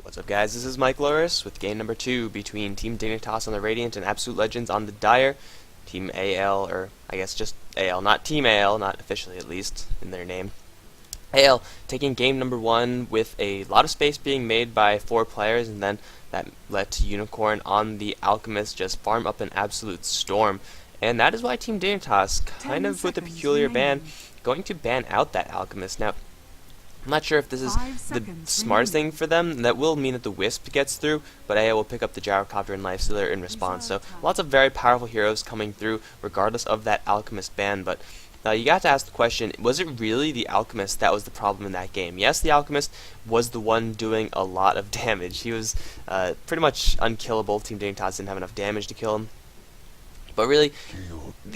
What's up, guys? This is Mike Loris with game number 2 between Team Dignitas on the Radiant and Absolute Legends on the Dire. Team AL, or I guess just AL, not Team AL, not officially at least in their name. AL taking game number 1 with a lot of space being made by 4 players, and then that led to Unicorn on the Alchemist just farm up an absolute storm. And that is why Team Dignitas, kind of with a peculiar ban, going to ban out that Alchemist. Now, I'm not sure if this is the smartest thing for them. That will mean that the Wisp gets through, but AA will pick up the Gyrocopter and Lifestealer in response. So lots of very powerful heroes coming through regardless of that Alchemist ban. But you got to ask the question, was it really the Alchemist that was the problem in that game? Yes, the Alchemist was the one doing a lot of damage. He was pretty much unkillable. Team Dignitas didn't have enough damage to kill him. But really,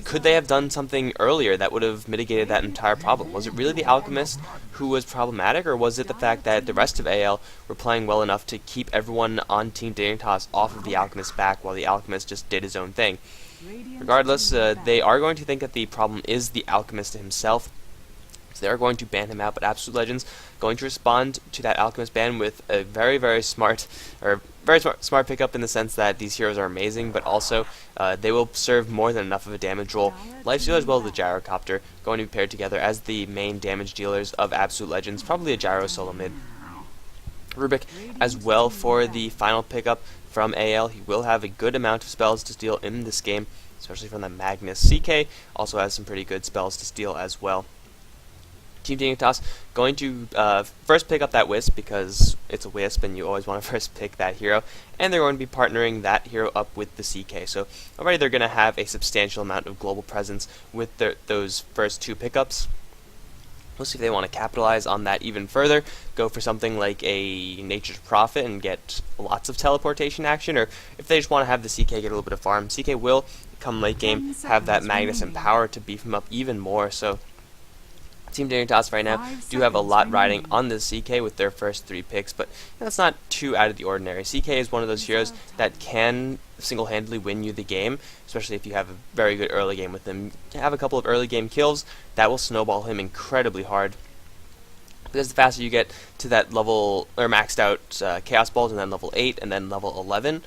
could they have done something earlier that would have mitigated that entire problem? Was it really the Alchemist who was problematic, or was it the fact that the rest of AL were playing well enough to keep everyone on Team Dignitas off of the Alchemist back while the Alchemist just did his own thing? Regardless, they are going to think that the problem is the Alchemist himself, so they're going to ban him out, but Absolute Legends going to respond to that Alchemist ban with a very smart pickup in the sense that these heroes are amazing, but also they will serve more than enough of a damage role. Lifestealer as well as the Gyrocopter going to be paired together as the main damage dealers of Absolute Legends, probably a Gyro solo mid. Rubik as well for the final pickup from AL. He will have a good amount of spells to steal in this game, especially from the Magnus. CK also has some pretty good spells to steal as well. Team Dignitas going to first pick up that Wisp because it's a Wisp and you always want to first pick that hero, and they're going to be partnering that hero up with the CK. So already they're going to have a substantial amount of global presence with those first 2 pickups. We'll see if they want to capitalize on that even further, go for something like a Nature's Prophet and get lots of teleportation action, or if they just want to have the CK get a little bit of farm. CK will, come late game, have that Magnus and power to beef him up even more. So Team Dignitas right now do have a lot riding on the CK with their first 3 picks, but that's not too out of the ordinary. CK is one of those heroes that can single-handedly win you the game, especially if you have a very good early game with him. To have a couple of early game kills, that will snowball him incredibly hard. Because the faster you get to that level, or maxed out Chaos Balls, and then level 8, and then level 11,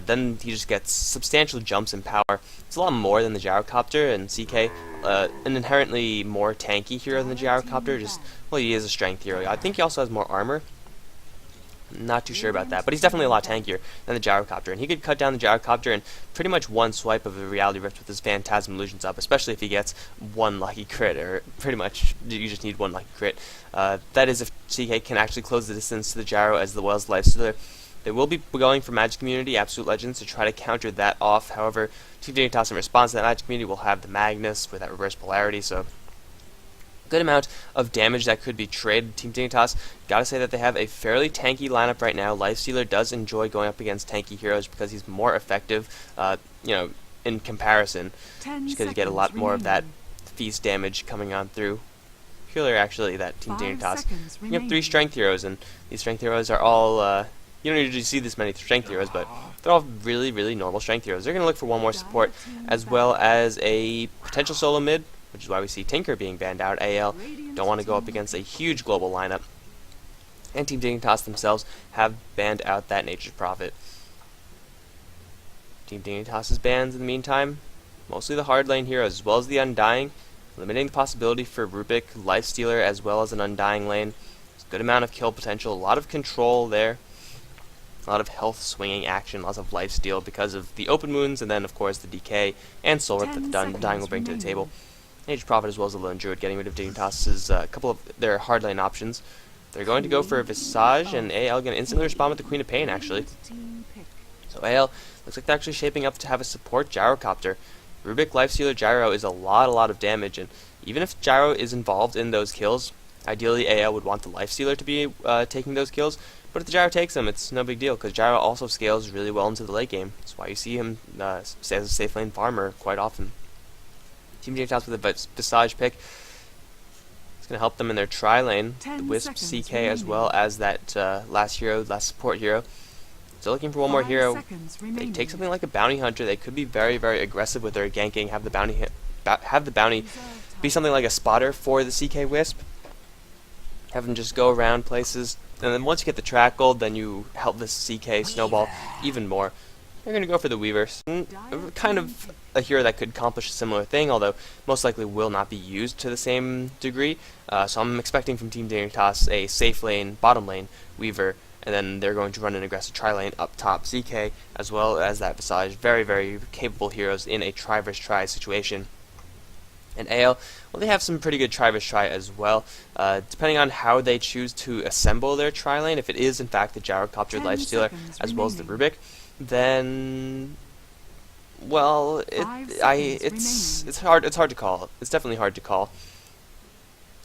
then he just gets substantial jumps in power. It's a lot more than the Gyrocopter, and CK, an inherently more tanky hero than the Gyrocopter. Well, he is a strength hero. I think he also has more armor. I'm not too sure about that, but he's definitely a lot tankier than the Gyrocopter, and he could cut down the Gyrocopter in pretty much one swipe of a Reality Rift with his Phantasm Illusions up, especially if he gets 1 lucky crit, or pretty much you just need 1 lucky crit. That is if CK can actually close the distance to the Gyro as well as Lifestealer. They will be going for Magic Community, Absolute Legends, to try to counter that off. However, Team Dignitas in response to that Magic Community will have the Magnus with that reverse polarity, so good amount of damage that could be traded. Team Dignitas, gotta say that they have a fairly tanky lineup right now. Lifestealer does enjoy going up against tanky heroes because he's more effective, in comparison, just because you get a lot more of that feast damage coming on through. Peculiar, actually, that Team Dignitas. You have 3 strength heroes, and these strength heroes are all, you don't usually see this many strength heroes, but they're all really normal strength heroes. They're going to look for one more support, as well as a potential solo mid, which is why we see Tinker being banned out. AL don't want to go up against a huge global lineup. And Team Dignitas themselves have banned out that Nature's Prophet. Team Dignitas' bans in the meantime, mostly the hard lane heroes, as well as the Undying, limiting the possibility for Rubik, Lifestealer, as well as an Undying lane. There's a good amount of kill potential, a lot of control there. A lot of health swinging action, lots of lifesteal because of the open wounds, and then of course the decay and soul rip that the Undying will bring to the table. Nature's Prophet as well as the Lone Druid getting rid of Dignitas' a couple of their hard lane options. They're going to go for a Visage, and AL going to instantly respond with the Queen of Pain, actually. So AL looks like they're actually shaping up to have a support Gyrocopter. Rubik, Lifestealer, Gyro is a lot of damage, and even if Gyro is involved in those kills, ideally AL would want the Lifestealer to be taking those kills, but if the Gyro takes them, it's no big deal, because Gyro also scales really well into the late game. That's why you see him as a safe lane farmer quite often. Team Dignitas with a Visage pick. It's going to help them in their tri lane, the Wisp, CK, as well as that last support hero. So looking for one more hero. They take something like a Bounty Hunter. They could be very aggressive with their ganking, have the bounty be something like a spotter for the CK Wisp. Have them just go around places, And then once you get the track gold, then you help this CK snowball even more. You're going to go for the Weaver. Kind of a hero that could accomplish a similar thing, although most likely will not be used to the same degree. So I'm expecting from Team Dignitas a safe lane, bottom lane, Weaver, and then they're going to run an aggressive tri-lane up top CK, as well as that Visage. Very, very capable heroes in a try versus try situation. And AL, well, they have some pretty good try versus try as well. Depending on how they choose to assemble their tri-lane, if it is in fact the Gyrocopter Lifestealer as well as the Rubik, then, well, it's hard to call. It's definitely hard to call.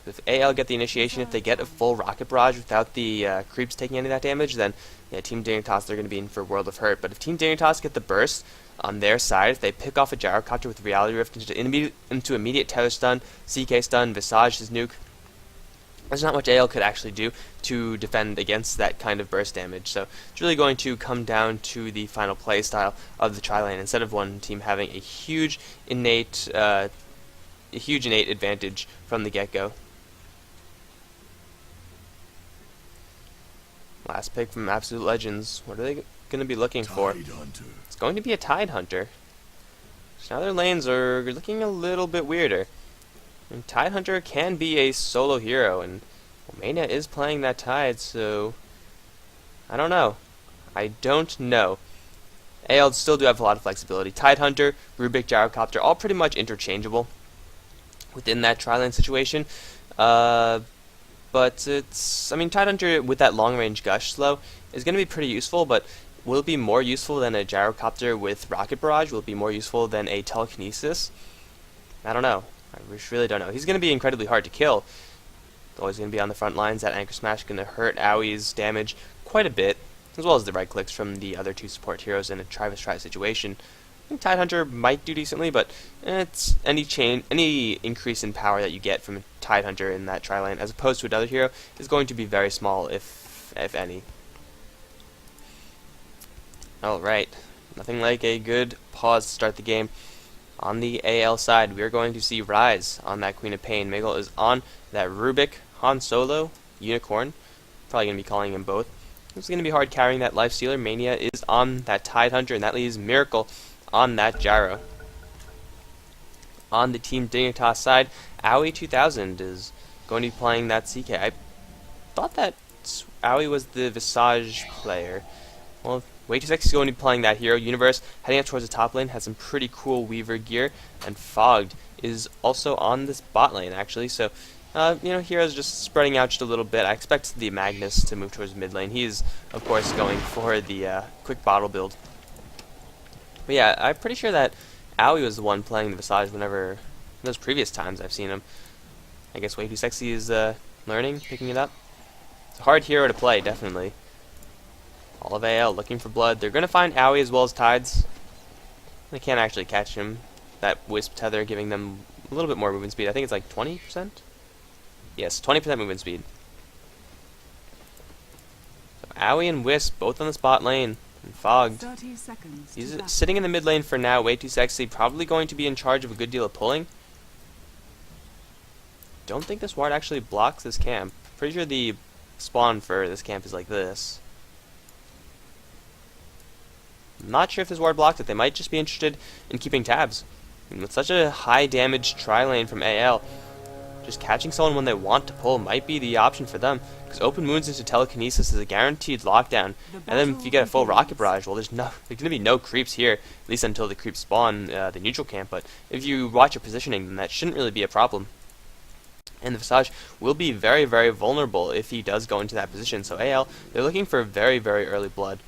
If AL get the initiation, if they get a full Rocket Barrage without the creeps taking any of that damage, then yeah, Team Dignitas, they're going to be in for a world of hurt. But if Team Dignitas get the burst on their side, if they pick off a Gyrocopter with Reality Rift into immediate Tether Stun, CK Stun, Visage his nuke, there's not much AL could actually do to defend against that kind of burst damage. So it's really going to come down to the final play style of the tri-lane, instead of one team having a huge innate advantage from the get-go. Last pick from Absolute Legends. What are they going to be looking for? It's going to be a Tide Hunter. So now their lanes are looking a little bit weirder. And Tide Hunter can be a solo hero, and Mania is playing that Tide, so I don't know. AL still do have a lot of flexibility. Tide Hunter, Rubik, Gyrocopter, all pretty much interchangeable within that tri-lane situation. But Tide Hunter with that long-range gush slow is going to be pretty useful, but will it be more useful than a Gyrocopter with Rocket Barrage? Will it be more useful than a Telekinesis? I don't know. I really don't know. He's going to be incredibly hard to kill. Always going to be on the front lines. That Anchor Smash going to hurt Aui's damage quite a bit, as well as the right clicks from the other two support heroes in a try versus try situation. I think Tide Hunter might do decently, but it's any increase in power that you get from a Tide Hunter in that tri lane, as opposed to another hero, is going to be very small, if any. Alright, nothing like a good pause to start the game. On the AL side, we are going to see Rise on that Queen of Pain. Miguel is on that Rubik, Han Solo, Unicorn. Probably going to be calling him both. It's going to be hard carrying that Lifestealer. Mania is on that Tide Hunter, and that leaves Miracle on that Gyro. On the Team Dignitas side, Aoi 2000 is going to be playing that CK. I thought that Aoi was the Visage player. Well, Way Too Sexy is going to be playing that hero. Universe heading up towards the top lane, has some pretty cool Weaver gear, and Fogged is also on this bot lane actually. So, heroes just spreading out just a little bit. I expect the Magnus to move towards mid lane. He's of course going for the quick bottle build. But yeah, I'm pretty sure that Aoi was the one playing the Visage whenever those previous times I've seen him. I guess Way Too Sexy is learning, picking it up. It's a hard hero to play, definitely. All of AL looking for blood. They're going to find Aoi as well as Tides. They can't actually catch him. That Wisp Tether giving them a little bit more movement speed. I think it's like 20%? Yes, 20% movement speed. So Aoi and Wisp both on the spot lane. And Fogged. 30 seconds. He's sitting in the mid lane for now. Way Too Sexy. Probably going to be in charge of a good deal of pulling. Don't think this ward actually blocks this camp. Pretty sure the spawn for this camp is like this. I'm not sure if this ward blocked it. They might just be interested in keeping tabs. And with such a high damage tri-lane from AL, just catching someone when they want to pull might be the option for them. Because open wounds into telekinesis is a guaranteed lockdown. And then if you get a full rocket barrage, well, there's going to be no creeps here, at least until the creeps spawn the neutral camp. But if you watch your positioning, then that shouldn't really be a problem. And the Visage will be very, very vulnerable if he does go into that position. So AL, they're looking for very, very early blood.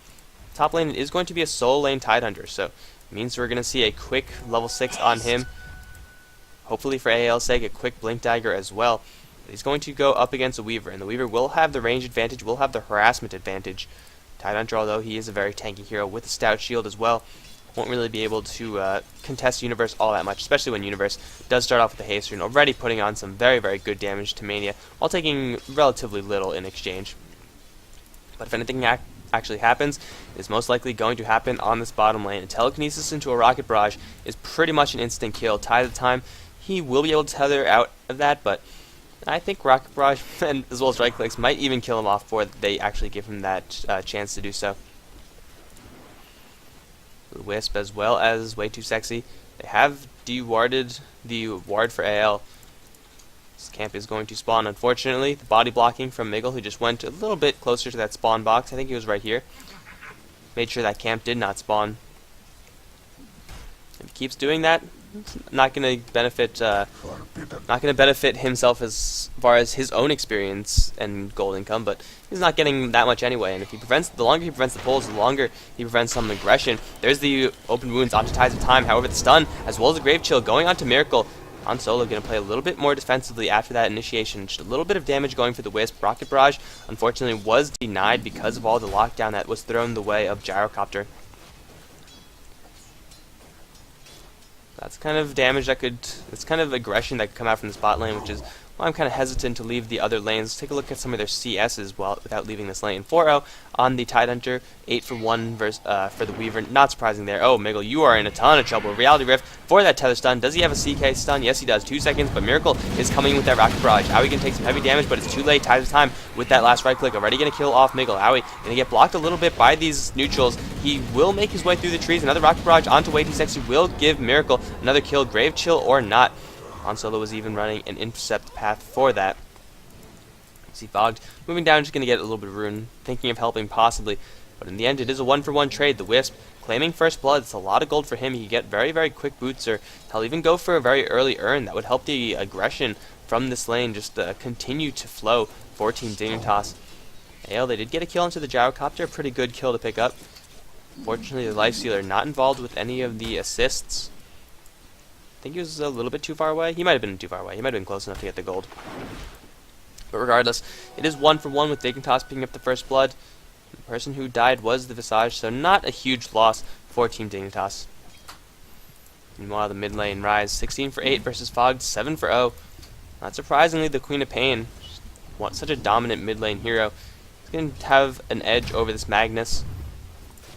Top lane is going to be a solo lane Tide Hunter, so it means we're going to see a quick level 6 on him. Hopefully for AL's sake, a quick Blink Dagger as well. He's going to go up against a Weaver, and the Weaver will have the range advantage, will have the harassment advantage. Tide Hunter, although he is a very tanky hero with a stout shield as well, won't really be able to contest Universe all that much, especially when Universe does start off with the haste rune, already putting on some very, very good damage to Mania, while taking relatively little in exchange. But if anything actually happens, it's most likely going to happen on this bottom lane. A telekinesis into a rocket barrage is pretty much an instant kill. Tide of the time, he will be able to tether out of that, but I think Rocket Barrage and as well as right clicks might even kill him off before they actually give him that chance to do so. The Wisp, as well as Way Too Sexy, they have de-warded the ward for AL. This camp is going to spawn, unfortunately. The body blocking from Miggle, who just went a little bit closer to that spawn box. I think he was right here. Made sure that camp did not spawn. If he keeps doing that, not going to benefit himself as far as his own experience and gold income, but he's not getting that much anyway. And if he prevents, the longer he prevents the pulls, the longer he prevents some aggression. There's the open wounds onto Tides of Time. However, the stun as well as the Grave Chill going onto Miracle. Han Solo going to play a little bit more defensively after that initiation. Just a little bit of damage going for the Wisp. Rocket Barrage, unfortunately, was denied because of all the lockdown that was thrown the way of Gyrocopter. That's kind of damage that could, it's kind of aggression that could come out from the spot lane, which is why I'm kind of hesitant to leave the other lanes. Take a look at some of their CSs without leaving this lane. 4-0 on the Tidehunter, 8 for 1 for the Weaver. Not surprising there. Oh, Miggle, you are in a ton of trouble. Reality Rift for that tether stun. Does he have a CK stun? Yes, he does. 2 seconds, but Miracle is coming with that Rocket Barrage. Aoi can take some heavy damage, but it's too late. Tides of Time with that last right click. Already going to kill off Miggle. Aoi going to get blocked a little bit by these neutrals. He will make his way through the trees. Another Rocket Barrage onto Way Too Sexy will give Miracle another kill. Grave Chill or not. Han Solo was even running an intercept path for that. See Fogged moving down, just going to get a little bit of rune, thinking of helping possibly, but in the end it is a 1-for-1 trade. The Wisp claiming first blood. It's a lot of gold for him. He can get very, very quick boots, or he'll even go for a very early earn. That would help the aggression from this lane just continue to flow for Team Dignitas. AL, they did get a kill into the Gyrocopter, a pretty good kill to pick up. Fortunately, the Lifestealer not involved with any of the assists. I think he was a little bit too far away. He might have been too far away. He might have been close enough to get the gold. But regardless, it is 1-for-1 with Dignitas picking up the first blood. The person who died was the Visage, so not a huge loss for Team Dignitas. Meanwhile, the mid lane Rise, 16 for 8 versus Fogged, 7 for 0. Not surprisingly, the Queen of Pain, such a dominant mid lane hero, is going to have an edge over this Magnus.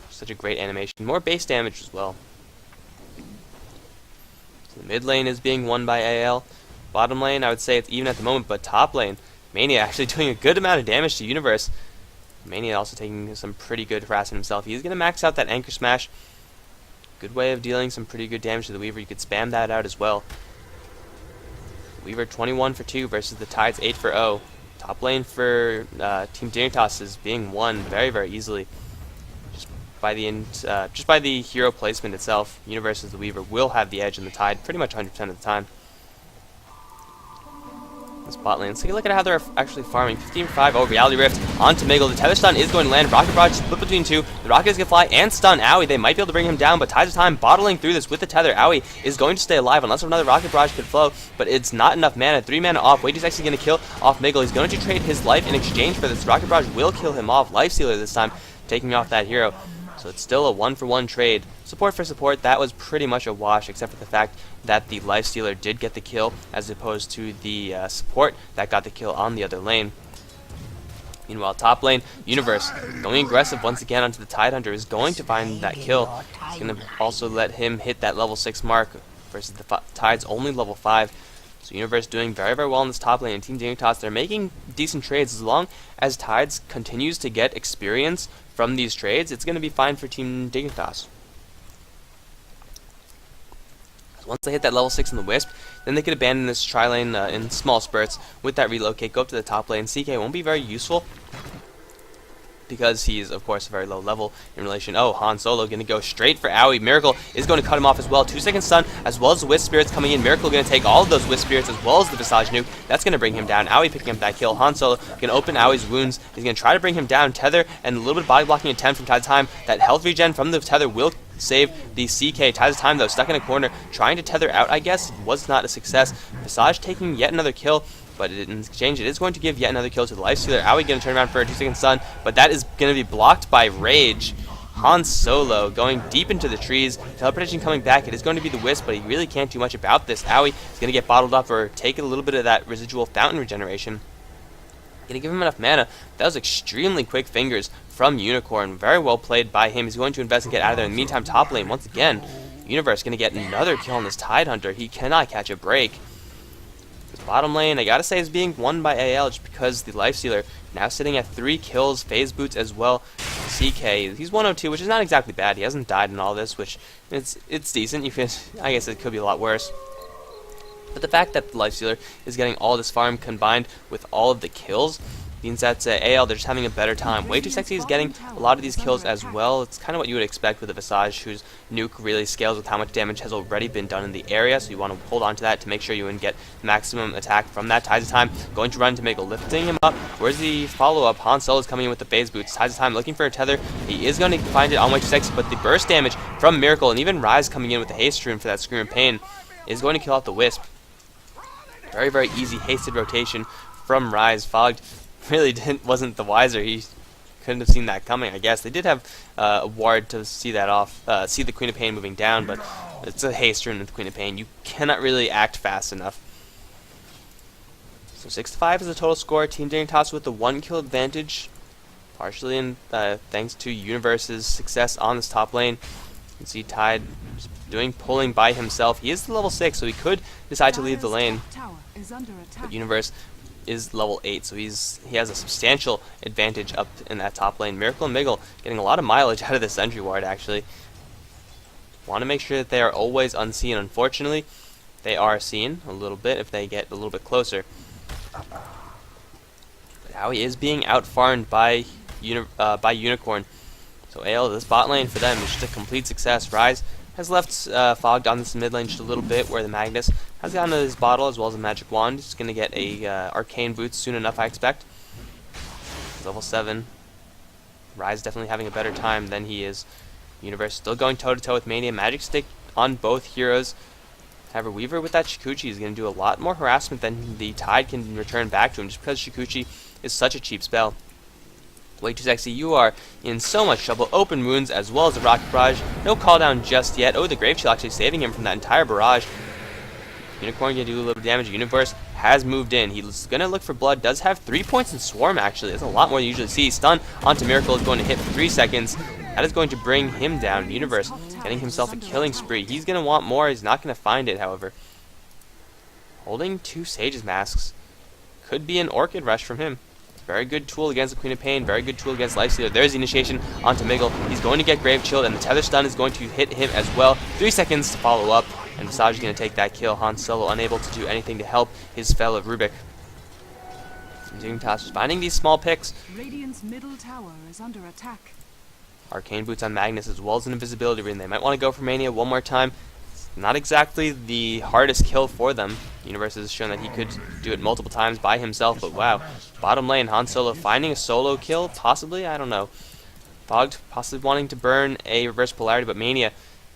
Such a great animation. More base damage as well. So the mid lane is being won by AL. Bottom lane, I would say it's even at the moment, but top lane, Mania actually doing a good amount of damage to Universe. Mania also taking some pretty good harassment himself. He's going to max out that Anchor Smash. Good way of dealing some pretty good damage to the Weaver. You could spam that out as well. Weaver 21 for 2 versus the Tides 8 for 0. Top lane for Team Dignitas is being won very, very easily. Just by the hero placement itself, Universe as the Weaver will have the edge in the Tide pretty much 100% of the time. Spot lane. Let's take a look at how they're actually farming. 15-5. Oh, Reality Rift onto Miggle. The Tether Stun is going to land. Rocket Barrage split between two. The Rocket is going to fly and stun Aoi. They might be able to bring him down, but Tides of Time bottling through this with the Tether. Aoi is going to stay alive unless another Rocket Barrage could flow, but it's not enough mana. 3 mana off. Way Too Sexy going to kill off Miggle. He's going to trade his life in exchange for this. Rocket Barrage will kill him off. Lifestealer this time, taking off that hero. So it's still a 1-for-1 trade. Support for support, that was pretty much a wash, except for the fact that the Lifestealer did get the kill, as opposed to the support that got the kill on the other lane. Meanwhile, top lane, Universe, going aggressive once again onto the Tidehunter, is going to find that kill. It's going to also let him hit that level 6 mark, versus the Tide's only level 5. So Universe doing very, very well in this top lane, and Team Dignitas, they're making decent trades. As long as Tides continues to get experience from these trades, it's going to be fine for Team Dignitas. Once they hit that level 6 in the Wisp, then they could abandon this tri-lane in small spurts with that relocate, go up to the top lane. CK won't be very useful because he's, of course, a very low level in relation. Oh, Han Solo going to go straight for Aoi. Miracle is going to cut him off as well. 2-second stun, as well as the Wisp Spirits coming in. Miracle going to take all of those Wisp Spirits as well as the Visage Nuke. That's going to bring him down. Aoi picking up that kill. Han Solo going to open Aoi's wounds. He's going to try to bring him down. Tether and a little bit of body blocking attempt from Tides of Time. That health regen from the Tether will save the CK. Tides of Time, though, stuck in a corner, trying to tether out, I guess, was not a success. Visage taking yet another kill, but in exchange, it is going to give yet another kill to the Lifestealer. Aoi going to turn around for a 2-second stun, but that is going to be blocked by Rage. Han Solo going deep into the trees. Teleportation coming back. It is going to be the Wisp, but he really can't do much about this. Aoi is going to get bottled up or take a little bit of that residual fountain regeneration. Going to give him enough mana. That was extremely quick fingers from Unicorn. Very well played by him. He's going to invest and get out of there. In the meantime, top lane, once again, Universe going to get another kill on this Tidehunter. He cannot catch a break. Bottom lane, I gotta say, is being won by AL just because the Lifestealer now sitting at 3 kills, phase boots as well. CK, he's 102, which is not exactly bad. He hasn't died in all this, which it's decent. You can, I guess it could be a lot worse. But the fact that the Lifestealer is getting all this farm combined with all of the kills means that AL, they're just having a better time. Way Too Sexy is getting a lot of these kills as well. It's kind of what you would expect with a Visage whose nuke really scales with how much damage has already been done in the area, so you want to hold on to that to make sure you can get maximum attack from that. Ties of Time going to run to Miguel, lifting him up. Where's the follow-up? Han Solo is coming in with the phase boots. Ties of Time looking for a tether. He is going to find it on Way Too Sexy, but the burst damage from Miracle, and even Rise coming in with the haste rune for that Scream of Pain, is going to kill out the Wisp. Very, very easy hasted rotation from Rise. Fogged really wasn't the wiser. He couldn't have seen that coming, I guess. They did have a ward to see that off, see the Queen of Pain moving down, but it's a haste rune with the Queen of Pain. You cannot really act fast enough. So 6-5 is the total score. Team Dignitas with the 1 kill advantage, partially in thanks to Universe's success on this top lane. You can see Tide doing pulling by himself. He is the level 6, so he could decide to leave the lane. But Universe is level 8, so he has a substantial advantage up in that top lane. Miracle and Miguel getting a lot of mileage out of this sentry ward, actually. Want to make sure that they are always unseen. Unfortunately, they are seen a little bit if they get a little bit closer. But how he is being out-farmed by Unicorn. So AL, this bot lane for them is just a complete success. Rise has left Fogged on this mid lane just a little bit, where the Magnus has gotten his bottle as well as a magic wand. He's going to get a arcane boots soon enough, I expect. Level 7. Rise definitely having a better time than he is. Universe still going toe-to-toe with Mania. Magic stick on both heroes. However, Weaver with that Shikuchi is going to do a lot more harassment than the Tide can return back to him, just because Shikuchi is such a cheap spell. Way Too Sexy, you are in so much trouble. Open wounds as well as the rocket barrage. No call down just yet. Oh, the Grave Shield actually saving him from that entire barrage. Unicorn gonna do a little bit of damage. Universe has moved in. He's gonna look for blood. Does have 3 points in Swarm actually. That's a lot more than you usually see. Stun onto Miracle is going to hit for 3 seconds. That is going to bring him down. Universe getting himself a killing spree. He's gonna want more. He's not gonna find it, however. Holding 2 Sage's masks. Could be an Orchid Rush from him. Very good tool against the Queen of Pain. Very good tool against Lifestealer. There's the initiation onto Miguel. He's going to get Grave Chilled, and the Tether Stun is going to hit him as well. 3 seconds to follow up, and Visage is going to take that kill. Han Solo unable to do anything to help his fellow Rubik. Dignitas finding these small picks. Radiant's middle tower is under attack. Arcane Boots on Magnus as well as an Invisibility Ring. They might want to go for Mania one more time. Not exactly the hardest kill for them. Universe has shown that he could do it multiple times by himself, but wow. Bottom lane, Han Solo finding a solo kill, possibly? I don't know. Fogged possibly wanting to burn a reverse polarity, but Mania,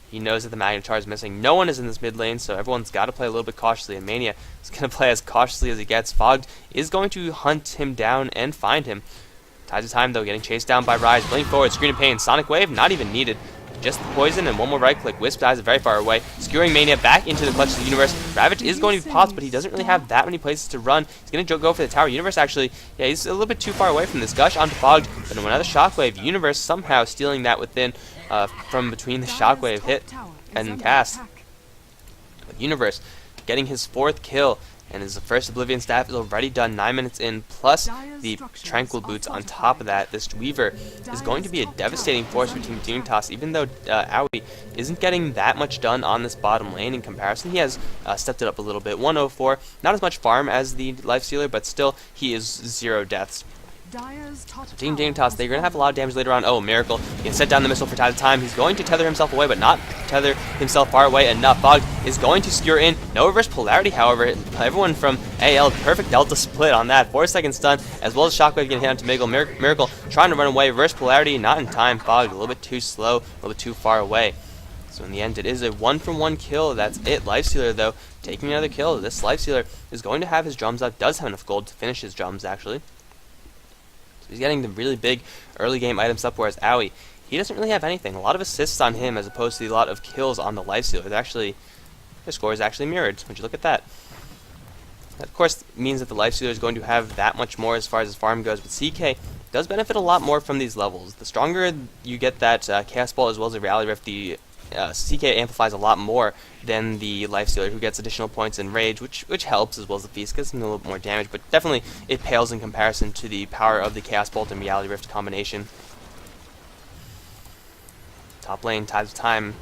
he knows that the Magnetar is missing. No one is in this mid lane, so everyone's got to play a little bit cautiously, and Mania is going to play as cautiously as he gets. Fogged is going to hunt him down and find him. Ties of Time, though, getting chased down by Rise. Blink forward, Screen of Pain, Sonic Wave, not even needed. Just the poison and one more right click. Wisp dies very far away. Skewering Mania back into the clutch of the Universe. Ravage is going to be popped, but he doesn't really have that many places to run. He's going to go for the tower. Universe actually, yeah, he's a little bit too far away from this. Gush onto Fogged, but another Shockwave. Universe somehow stealing that within from between the Shockwave hit and cast. But Universe getting his 4th kill. And his first Oblivion Staff is already done 9 minutes in, plus the Tranquil Boots on top of that. This Weaver is going to be a devastating force for Team Dignitas, even though Aoi isn't getting that much done on this bottom lane in comparison. He has stepped it up a little bit. 104, not as much farm as the Lifestealer, but still he is 0 deaths. So Team Dignitas, they're going to have a lot of damage later on. Oh, Miracle. He can set down the missile for Tide of Time. He's going to tether himself away, but not tether himself far away enough. Fogged is going to skewer in. No reverse polarity, however. Everyone from AL, perfect delta split on that. 4-second stun, as well as Shockwave getting hit onto Miguel. Miracle trying to run away. Reverse polarity, not in time. Fogged a little bit too slow, a little bit too far away. So in the end, it is a 1-for-1 kill. That's it. Lifestealer, though, taking another kill. This Lifestealer is going to have his drums up. Does have enough gold to finish his drums, actually. So he's getting the really big early game items up, whereas Aoi, he doesn't really have anything. A lot of assists on him as opposed to a lot of kills on the Lifestealer. Their score is actually mirrored. Would you look at that? That, of course, means that the Lifestealer is going to have that much more as far as his farm goes, but CK does benefit a lot more from these levels. The stronger you get that Chaos Ball as well as the Reality Rift, the CK amplifies a lot more than the Lifestealer, who gets additional points in Rage, which helps, as well as the Feast, gets a little bit more damage, but definitely it pales in comparison to the power of the Chaos Bolt and Reality Rift combination. Top lane, Tides of Time,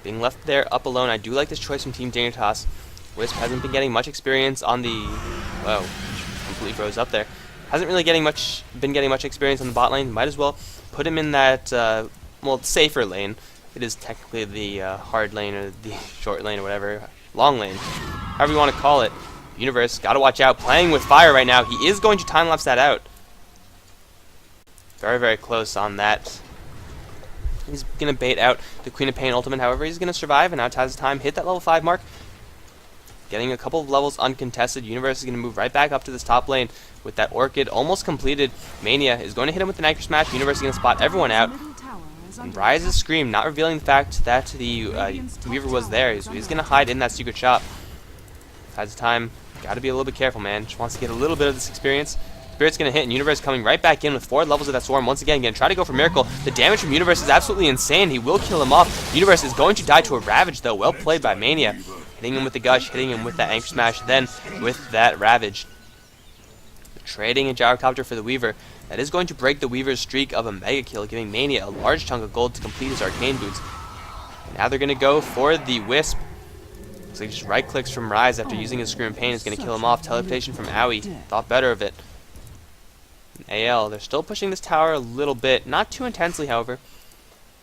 being left there up alone. I do like this choice from Team Dignitas. Wisp hasn't been getting much experience on the... Whoa, completely froze up there. Hasn't really been getting much experience on the bot lane. Might as well put him in that, well, safer lane. It is technically the hard lane or the short lane or whatever. Long lane. However you want to call it. Universe, gotta watch out. Playing with fire right now. He is going to time-lapse that out. Very, very close on that. He's going to bait out the Queen of Pain ultimate. However, he's going to survive, and now Tides of Time hit that level 5 mark. Getting a couple of levels uncontested. Universe is going to move right back up to this top lane with that Orchid almost completed. Mania is going to hit him with an Anchor Smash. Universe is going to spot everyone out. And Rise's Scream, not revealing the fact that the Weaver was there. He's going to hide in that secret shop. Tides of Time, got to be a little bit careful, man. Just wants to get a little bit of this experience. Spirit's going to hit, and Universe coming right back in with 4 levels of that Swarm. Once again, going to try to go for Miracle. The damage from Universe is absolutely insane. He will kill him off. Universe is going to die to a Ravage, though. Well played by Mania. Hitting him with the Gush, hitting him with that Anchor Smash, then with that Ravage. Trading a Gyrocopter for the Weaver. That is going to break the Weaver's streak of a Mega Kill, giving Mania a large chunk of gold to complete his Arcane Boots. Now they're going to go for the Wisp. Looks like just right clicks from Rise after using his Scream Pain is going to kill him off. Teleportation from Owie. Thought better of it. AL, they're still pushing this tower a little bit. Not too intensely, however.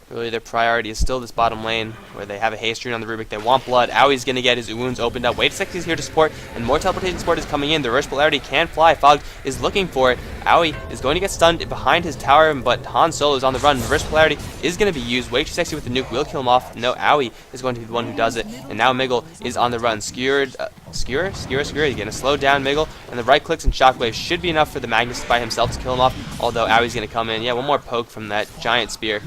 Really, their priority is still this bottom lane, where they have a haste rune on the Rubik. They want blood. Owie's going to get his wounds opened up. Wait a second, he's here to support, and more teleportation support is coming in. The Rush Polarity can fly. Fog is looking for it. Owie is going to get stunned behind his tower, but Han Solo is on the run. Reverse Polarity is going to be used. Way too sexy with the nuke. Will kill him off. No, Owie is going to be the one who does it. And now Miggle is on the run. Skewer. He's going to slow down Miggle, and the right clicks and Shockwave should be enough for the Magnus by himself to kill him off, although Owie's going to come in. Yeah, one more poke from that giant spear.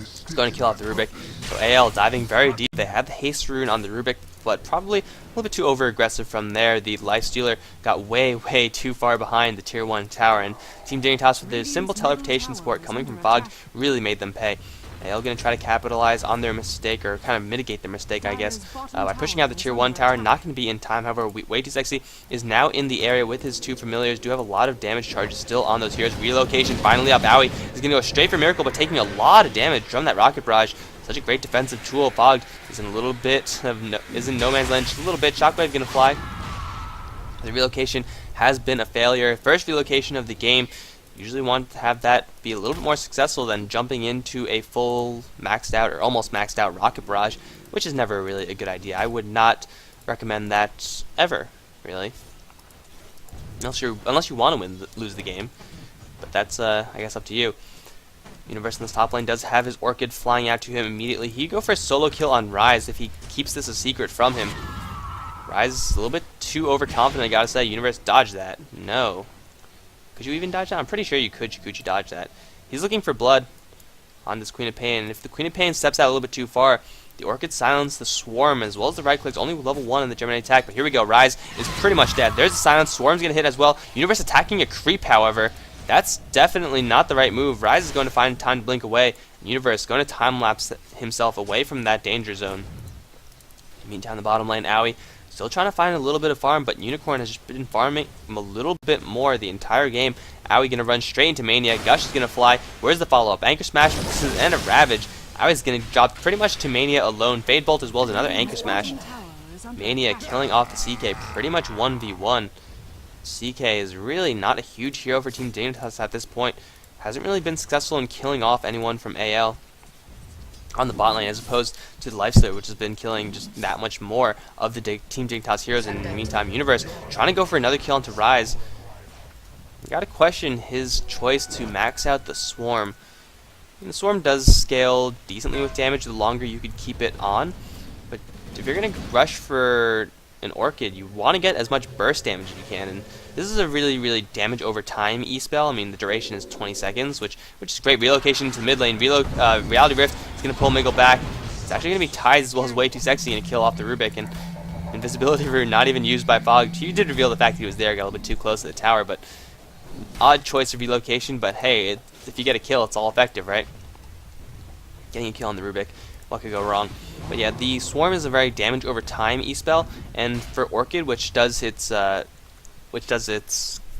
It's going to kill off the Rubik. So AL diving very deep. They have the haste rune on the Rubik, but probably a little bit too over-aggressive from there. The Lifestealer got way, way too far behind the Tier 1 tower, and Team Dignitas with their simple teleportation support coming from Fog really made them pay. AL going to try to capitalize on their mistake, or kind of mitigate their mistake, I guess, by pushing out the Tier 1 tower. Not going to be in time, however. Way Too Sexy is now in the area with his 2 familiars. Do have a lot of damage charges still on those heroes. Relocation finally up. Owie is going to go straight for Miracle, but taking a lot of damage from that Rocket Barrage. Such a great defensive tool. Fogged is in a little bit of is in no man's land, just a little bit. Shockwave going to fly. The relocation has been a failure. First relocation of the game. Usually want to have that be a little bit more successful than jumping into a full maxed out or almost maxed out Rocket Barrage, which is never really a good idea. I would not recommend that ever, really. Unless you want to lose the game. But that's, I guess, up to you. Universe in this top lane does have his Orchid flying out to him immediately. He'd go for a solo kill on Rise if he keeps this a secret from him. Rise is a little bit too overconfident, I gotta say. Universe, dodge that. No. Could you even dodge that? I'm pretty sure you could. Could you dodge that? He's looking for blood on this Queen of Pain, and if the Queen of Pain steps out a little bit too far, the Orchid silence the Swarm as well as the right clicks, only level 1 in the Gemini attack, but here we go. Rise is pretty much dead. There's the silence. Swarm's going to hit as well. Universe attacking a creep, however. That's definitely not the right move. Rise is going to find time to blink away. Universe is going to time-lapse himself away from that danger zone. Meantime, the bottom lane, Owie still trying to find a little bit of farm, but Unicorn has just been farming him a little bit more the entire game. Owie going to run straight into Mania. Gush is going to fly. Where's the follow-up? Anchor Smash and a Ravage. Owie's going to drop pretty much to Mania alone. Fade Bolt as well as another Anchor Smash. Mania killing off the CK pretty much 1v1. CK is really not a huge hero for Team Dignitas at this point. Hasn't really been successful in killing off anyone from AL on the bot lane, as opposed to the Lifestealer, which has been killing just that much more of the Team Dignitas heroes. In the meantime, Universe trying to go for another kill into Rise. You gotta question his choice to max out the Swarm. And the Swarm does scale decently with damage the longer you could keep it on, but if you're gonna rush for an Orchid, you want to get as much burst damage as you can, and this is a really, really damage over time E-spell. I mean, the duration is 20 seconds, which is great. Relocation to mid lane. Reality Rift is going to pull Miggle back. It's actually going to be Tides as well as Way Too Sexy and kill off the Rubik, and Invisibility Rune not even used by Fog. He did reveal the fact that he was there, got a little bit too close to the tower, but odd choice of relocation, but hey, if you get a kill, it's all effective, right? Getting a kill on the Rubik. what could go wrong? But yeah, the Swarm is a very damage over time E-spell, and for Orchid, which does its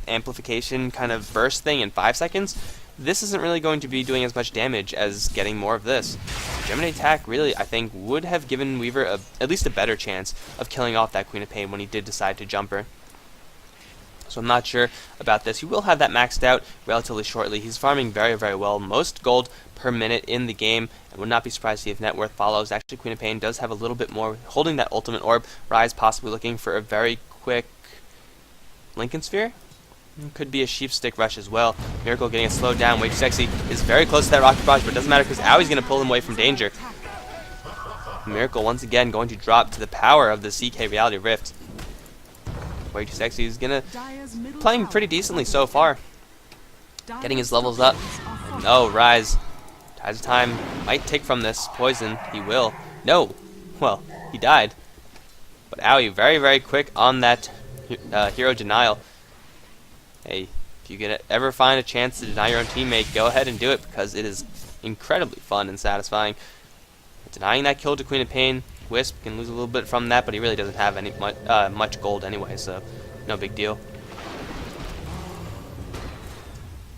amplification kind of burst thing in 5 seconds, this isn't really going to be doing as much damage as getting more of this. Gemini attack really, I think, would have given Weaver at least a better chance of killing off that Queen of Pain when he did decide to jump her. So I'm not sure about this. He will have that maxed out relatively shortly. He's farming very, very well. Most gold per minute in the game, and would not be surprised to see if net worth follows. Actually, Queen of Pain does have a little bit more, holding that ultimate orb. Rise possibly looking for a very quick Lincoln Sphere. Could be a sheep stick rush as well. Miracle getting it slowed down. Way too sexy is very close to that rocket barrage, but it doesn't matter because Aui's going to pull him away from danger. Miracle once again going to drop to the power of the CK Reality Rift. Way too sexy is going to playing pretty decently so far. Getting his levels up. No, Rise. Tides of Time might take from this poison. He will. No. Well, he died. But Aoi very, very quick on that hero denial. Hey, if you could ever find a chance to deny your own teammate, go ahead and do it because it is incredibly fun and satisfying. Denying that kill to Queen of Pain, Wisp can lose a little bit from that, but he really doesn't have any much gold anyway, so no big deal.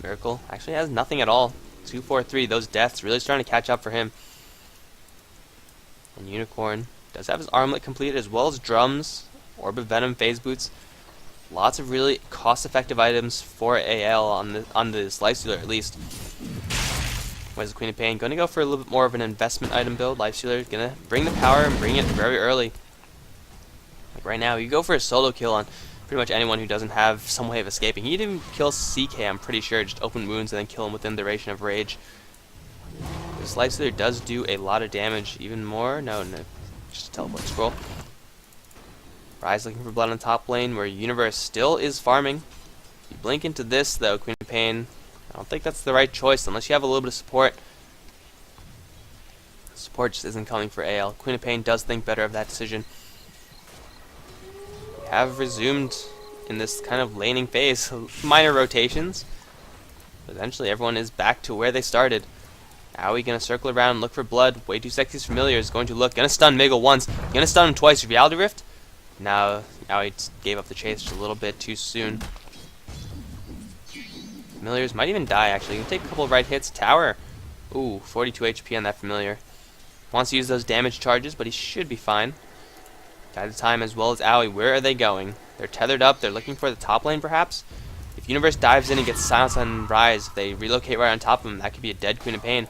Miracle actually has nothing at all. 2-4-3, those deaths really starting to catch up for him. And Unicorn does have his armlet completed as well as drums, Orb of Venom, Phase Boots. Lots of really cost-effective items for AL on this Lifestealer at least. Where's the Queen of Pain? Going to go for a little bit more of an investment item build. Lifestealer going to bring the power and bring it very early. Like right now, you go for a solo kill on pretty much anyone who doesn't have some way of escaping. He didn't even kill CK, I'm pretty sure. Just open wounds and then kill him within the duration of rage. This Lifestealer does do a lot of damage. Even more? No, just a teleport scroll. Rise looking for blood on top lane, where Universe still is farming. You blink into this, though, Queen of Pain. I don't think that's the right choice, unless you have a little bit of support. Support just isn't coming for AL. Queen of Pain does think better of that decision. We have resumed in this kind of laning phase. Minor rotations. But eventually everyone is back to where they started. Aoi gonna circle around, look for blood. Way too sexy is familiar. Is going to look. Gonna stun Miggle once. Gonna stun him twice. Reality Rift. Now he gave up the chase just a little bit too soon. Familiars might even die, actually. You can take a couple of right hits. Tower. Ooh, 42 HP on that Familiar. Wants to use those damage charges, but he should be fine. Tide of Time as well as Aoi. Where are they going? They're tethered up. They're looking for the top lane, perhaps. If Universe dives in and gets silence on Rise, if they relocate right on top of him, that could be a dead Queen of Pain.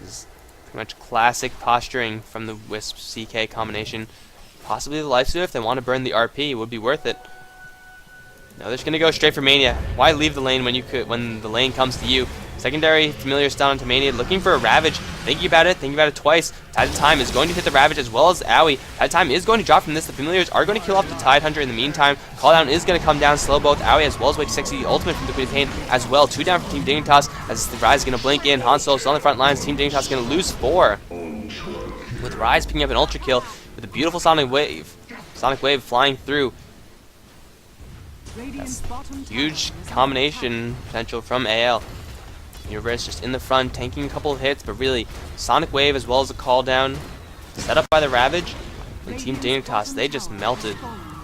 This is pretty much classic posturing from the Wisp CK combination. Possibly the Lifestealer, if they want to burn the RP, it would be worth it. No, they're just gonna go straight for Mania. Why leave the lane when the lane comes to you? Secondary Familiar down into Mania, looking for a Ravage. Thinking about it twice. Tide of Time is going to hit the Ravage as well as Aoi. Tide of Time is going to drop from this. The Familiars are going to kill off the Tide Hunter in the meantime. Call down is going to come down, slow both Aoi as well as Way to Sexy. The ultimate from the Queen of Pain as well. 2 down for Team Dignitas as the Rise is going to blink in. Han Solo still on the front lines. Team Dignitas is going to lose 4. With Rise picking up an Ultra Kill with a beautiful Sonic Wave. Sonic Wave flying through. That's huge combination potential from AL. Universe just in the front, tanking a couple of hits, but really Sonic Wave as well as a call down set up by the Ravage. And Team Dignitas, they just melted.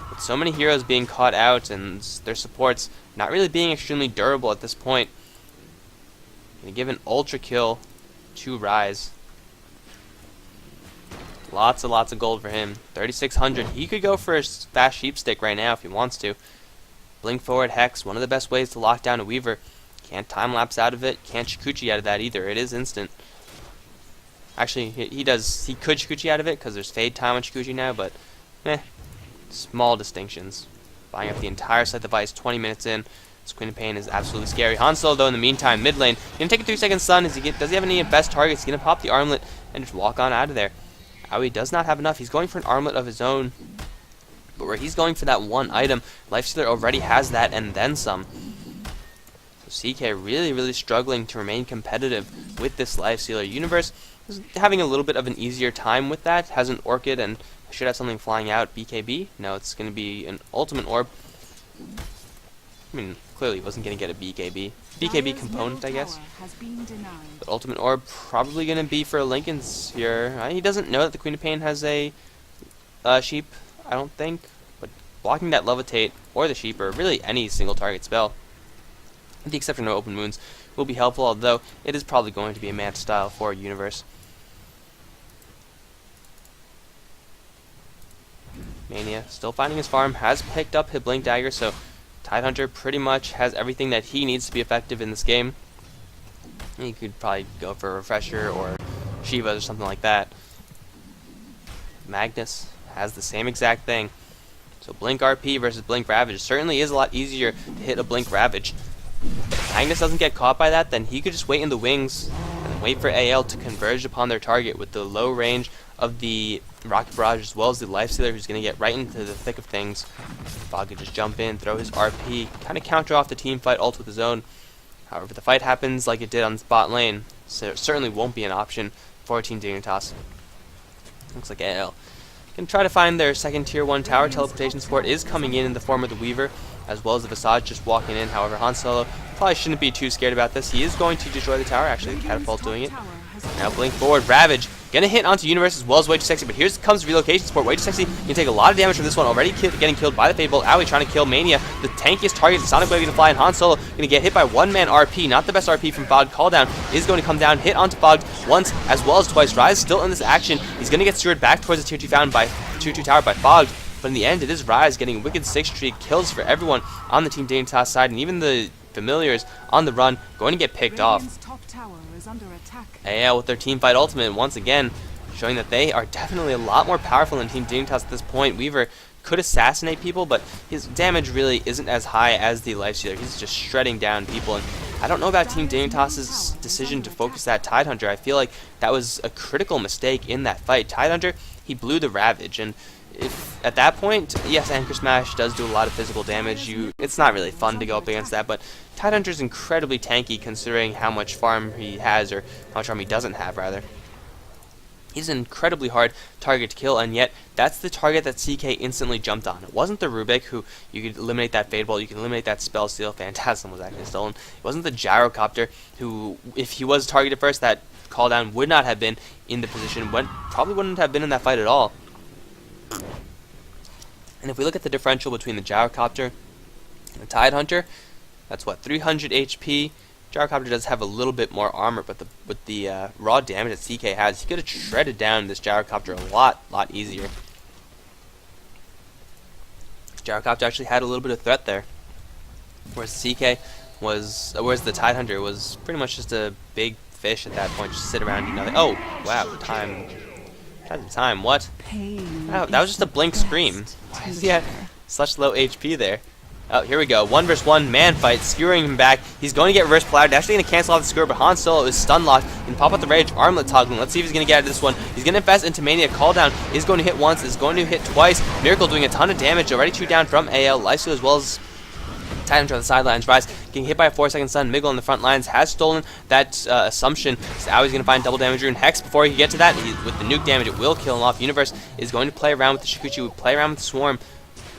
With so many heroes being caught out and their supports not really being extremely durable at this point. Gonna give an ultra kill to Rise. Lots of gold for him. 3,600. He could go for a fast sheep stick right now if he wants to. Blink forward Hex, one of the best ways to lock down a Weaver. Can't time lapse out of it. Can't Shikuchi out of that either. It is instant. Actually, he could Shikuchi out of it because there's fade time on Shikuchi now, but small distinctions. Buying up the entire set device 20 minutes in. This Queen of Pain is absolutely scary. Han Solo, though, in the meantime, mid lane. Gonna take a 3-second stun. Does he have any best targets? He's gonna pop the armlet and just walk on out of there. Aoi does not have enough. He's going for an armlet of his own. But where he's going for that one item, Lifestealer already has that and then some. So CK really struggling to remain competitive with this Lifestealer. Universe is having a little bit of an easier time with that. Has an Orchid and should have something flying out. BKB? No, it's going to be an Ultimate Orb. I mean, clearly he wasn't going to get a BKB component, I guess. Has been denied. But Ultimate Orb probably going to be for Lincoln's here. He doesn't know that the Queen of Pain has a sheep, I don't think. But blocking that Levitate or the sheep, or really any single target spell, with the exception of Open Wounds, will be helpful, although it is probably going to be a match style for Universe. Mania still finding his farm, has picked up his Blink Dagger, so Tidehunter pretty much has everything that he needs to be effective in this game. He could probably go for a Refresher or Shiva or something like that. Magnus has the same exact thing. So Blink RP versus Blink Ravage certainly is a lot easier to hit a Blink Ravage. If Magnus doesn't get caught by that, then he could just wait in the wings and wait for AL to converge upon their target with the low range of the Rocket Barrage as well as the Lifestealer, who's going to get right into the thick of things. Fog could just jump in, throw his RP, kind of counter off the team fight ult with his own. However, if the fight happens like it did on bot lane, so it certainly won't be an option for Team Dignitas. Looks like AL can try to find their second tier 1 tower. Teleportation support is coming in the form of the Weaver, as well as the Visage just walking in. However, Han Solo probably shouldn't be too scared about this. He is going to destroy the tower, actually, the Catapult doing it. Now Blink forward, Ravage, gonna hit onto Universe as well as Way Too Sexy, but here comes Relocation support. Way Too Sexy can take a lot of damage from this one, already getting killed by the Fade Bolt. Owie trying to kill Mania, the tankiest target, Sonic Wave gonna fly, and Han Solo gonna get hit by one-man RP, not the best RP from Fog. Call down is going to come down, hit onto Fog once as well as twice. Rise still in this action, he's gonna get steered back towards the tier 2 tower by Fog, but in the end it is Rise getting wicked 6-streak kills for everyone on the Team Dignitas side, and even the familiars on the run going to get picked off. Top tower is under attack. AL with their team fight ultimate once again, showing that they are definitely a lot more powerful than Team Dignitas at this point. Weaver could assassinate people, but his damage really isn't as high as the Lifestealer. He's just shredding down people, and I don't know about Team Dignitas' decision to focus that Tidehunter. I feel like that was a critical mistake in that fight. Tidehunter, he blew the Ravage, and if at that point, yes, Anchor Smash does do a lot of physical damage. It's not really fun to go up against that, but Tidehunter is incredibly tanky considering how much farm he has, or how much farm he doesn't have, rather. He's an incredibly hard target to kill, and yet that's the target that CK instantly jumped on. It wasn't the Rubik, who you could eliminate that Fade Bolt, you can eliminate that Spell Steal. Phantasm was actually stolen. It wasn't the Gyrocopter, who, if he was targeted first, that call down would not have been in the position, probably wouldn't have been in that fight at all. And if we look at the differential between the Gyrocopter and the Tidehunter, that's what, 300 HP. Gyrocopter does have a little bit more armor, but with the raw damage that CK has, he could have shredded down this Gyrocopter a lot easier. Gyrocopter actually had a little bit of threat there, whereas the Tidehunter was pretty much just a big fish at that point, just sit around and do nothing. Oh, wow, time, what? Oh, that was just a blink scream. He had such low HP there. Oh, here we go. 1 versus 1 man fight, skewering him back. He's going to get reverse polarity. Actually going to cancel off the skewer, but Han Solo is stun locked. Can pop out the rage, armlet toggling. Let's see if he's going to get out of this one. He's going to invest into Mania. Call down is going to hit once, is going to hit twice. Miracle doing a ton of damage. Already 2 down from AL. Lifesteal as well as Tidehunter on the sidelines. Rise getting hit by a 4-second stun. Miggle on the front lines has stolen that Assumption. So now he's going to find double damage rune. Hex before he can get to that. With the nuke damage, it will kill him off. Universe is going to play around with the Shikuchi, play around with the Swarm.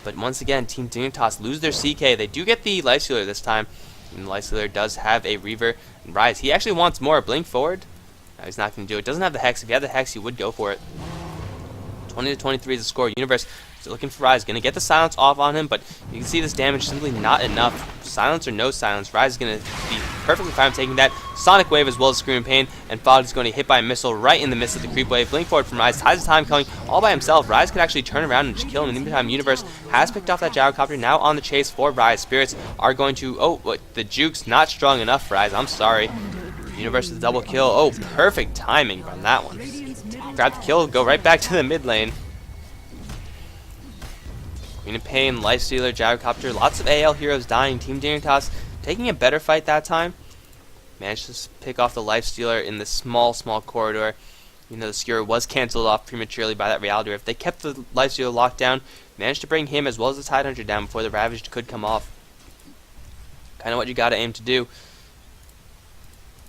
But once again, Team Dignitas lose their CK. They do get the Lifestealer this time. And the Lifestealer does have a Reaver and Rise. He actually wants more. Blink forward. No, he's not going to do it. Doesn't have the Hex. If he had the Hex, he would go for it. 20-23 is the score. Universe still looking for Rise. Going to get the silence off on him, but you can see this damage simply not enough. Silence or no silence. Rise is going to be perfectly fine taking that. Sonic Wave as well as Screaming Pain, and Fog is going to hit by a missile right in the midst of the creep wave. Blink forward from Rise. Ties the time coming all by himself. Rise could actually turn around and just kill him. In the meantime, Universe has picked off that Gyrocopter. Now on the chase for Rise. Spirits are going to... Oh, what? The juke's not strong enough for Rise. I'm sorry. Universe with a double kill. Oh, perfect timing from that one. Grab the kill, go right back to the mid lane. Queen of Pain, Lifestealer, Gyrocopter, lots of AL heroes dying. Team Dignitas taking a better fight that time. Managed to pick off the Lifestealer in the small corridor. You know, the skewer was cancelled off prematurely by that Reality Rift. They kept the Lifestealer locked down, managed to bring him as well as the Tidehunter down before the Ravaged could come off. Kind of what you gotta aim to do.